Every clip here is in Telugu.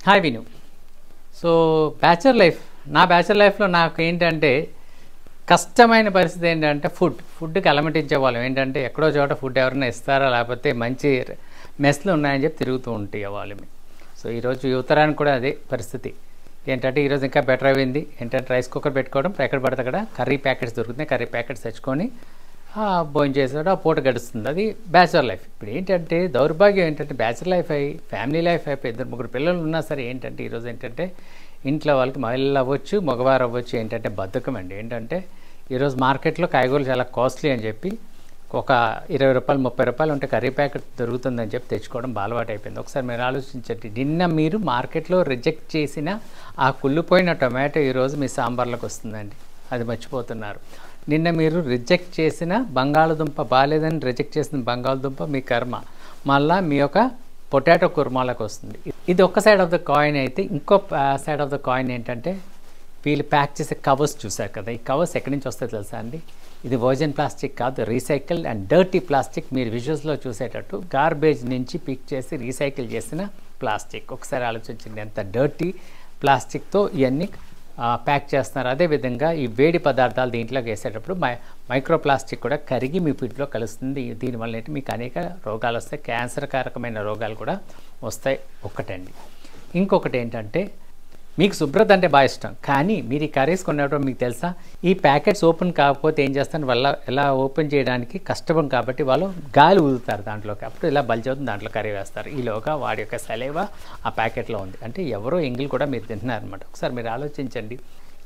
హాయ్ విను. సో బ్యాచులర్ లైఫ్, నా బ్యాచులర్ లైఫ్లో నాకు ఏంటంటే కష్టమైన పరిస్థితి ఏంటంటే ఫుడ్కి అలమటించే వాళ్ళం. ఏంటంటే ఎక్కడో చోట ఫుడ్ ఎవరైనా ఇస్తారా, లేకపోతే మంచి మెస్లు ఉన్నాయని చెప్పి తిరుగుతూ ఉంటాయి వాళ్ళని. సో ఈరోజు యువతరానికి కూడా అదే పరిస్థితి. ఏంటంటే ఈరోజు ఇంకా బెటర్ అయింది. ఏంటంటే రైస్ కుక్కర్ పెట్టుకోవడం, ఎక్కడ పడితే అక్కడ కర్రీ ప్యాకెట్స్ దొరుకుతున్నాయి, కర్రీ ప్యాకెట్స్ తెచ్చుకొని భోజనం చేసాడు, ఆ పూట గడుస్తుంది. అది బ్యాచులర్ లైఫ్. ఇప్పుడు ఏంటంటే దౌర్భాగ్యం ఏంటంటే బ్యాచులర్ లైఫ్ అయ్యి ఫ్యామిలీ లైఫ్ అయిపోయి 2-3 పిల్లలు ఉన్నా సరే ఏంటంటే ఈరోజు ఏంటంటే ఇంట్లో వాళ్ళకి మహిళలు అవ్వచ్చు, మగవారు అవ్వచ్చు, ఏంటంటే బద్ధకం అండి. ఏంటంటే ఈరోజు మార్కెట్లో కాయగూరలు చాలా కాస్ట్లీ అని చెప్పి ఒక 20 రూపాయలు 30 రూపాయలు ఉంటే కర్రీ ప్యాకెట్ దొరుకుతుందని చెప్పి తెచ్చుకోవడం అలవాటు అయిపోయింది. ఒకసారి మీరు ఆలోచించండి, నిన్న మీరు మార్కెట్లో రిజెక్ట్ చేసిన ఆ కుళ్ళిపోయిన టొమాటో ఈరోజు మీ సాంబార్లోకి వస్తుందండి. అది మర్చిపోతున్నారు. నిన్న మీరు రిజెక్ట్ చేసిన బంగాళదుంప, బాగాలేదని రిజెక్ట్ చేసిన బంగాళదుంప మీ కర్మ మళ్ళీ మీ యొక్క పొటాటో కుర్మాలకు వస్తుంది. ఇది ఒక సైడ్ ఆఫ్ ద కాయిన్. అయితే ఇంకో సైడ్ ఆఫ్ ద కాయిన్ ఏంటంటే వీళ్ళు ప్యాక్ చేసే కవర్స్ చూసారు కదా, ఈ కవర్స్ ఎక్కడి నుంచి వస్తాయో తెలుసా అండి? ఇది వర్జిన్ ప్లాస్టిక్ కాదు, రీసైకిల్డ్ అండ్ డర్టీ ప్లాస్టిక్. మీరు విజువల్స్లో చూసేటట్టు గార్బేజ్ నుంచి పిక్ చేసి రీసైకిల్ చేసిన ప్లాస్టిక్. ఒకసారి ఆలోచించండి, ఎంత డర్టీ ప్లాస్టిక్తో ఇవన్నీ ప్యాక్ చేస్తున్నారు. అదేవిధంగా ఈ వేడి పదార్థాలు దీంట్లోకి వేసేటప్పుడు మైక్రో ప్లాస్టిక్ కూడా కరిగి మీ ఫుడ్లో కలుస్తుంది. దీనివల్ల ఏంటి మీకు అనేక రోగాలు వస్తాయి, క్యాన్సర్ కారకమైన రోగాలు కూడా వస్తాయి. ఒకటండి. ఇంకొకటి ఏంటంటే మీకు శుభ్రత అంటే బాగా ఇష్టం, కానీ మీరు ఈ కర్రీస్ కొనేటప్పుడు మీకు తెలుసా ఈ ప్యాకెట్స్ ఓపెన్ కాకపోతే ఏం చేస్తారు, వాళ్ళ ఎలా ఓపెన్ చేయడానికి కష్టం కాబట్టి వాళ్ళు గాలి ఊదుతారు దాంట్లోకి, అప్పుడు ఇలా బల్జవుతుంది, దాంట్లో కర్రీ వేస్తారు. ఈలోగా వాడి యొక్క సలైవా ఆ ప్యాకెట్లో ఉంది. అంటే ఎవరో ఎంగిల్ కూడా మీరు తింటున్నారనమాట. ఒకసారి మీరు ఆలోచించండి,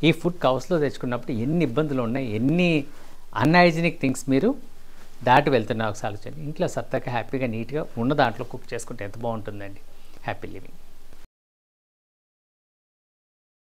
ఈ ఫుడ్ కౌస్లో తెచ్చుకున్నప్పుడు ఎన్ని ఇబ్బందులు ఉన్నాయి, ఎన్ని అన్హైజీనిక్ థింగ్స్ మీరు దాటి వెళ్తున్నారు. ఒకసారి ఆలోచించండి. ఇంట్లో సత్తగా హ్యాపీగా నీట్గా ఉన్న దాంట్లో కుక్ చేసుకుంటే ఎంత బాగుంటుందండి. Happy living.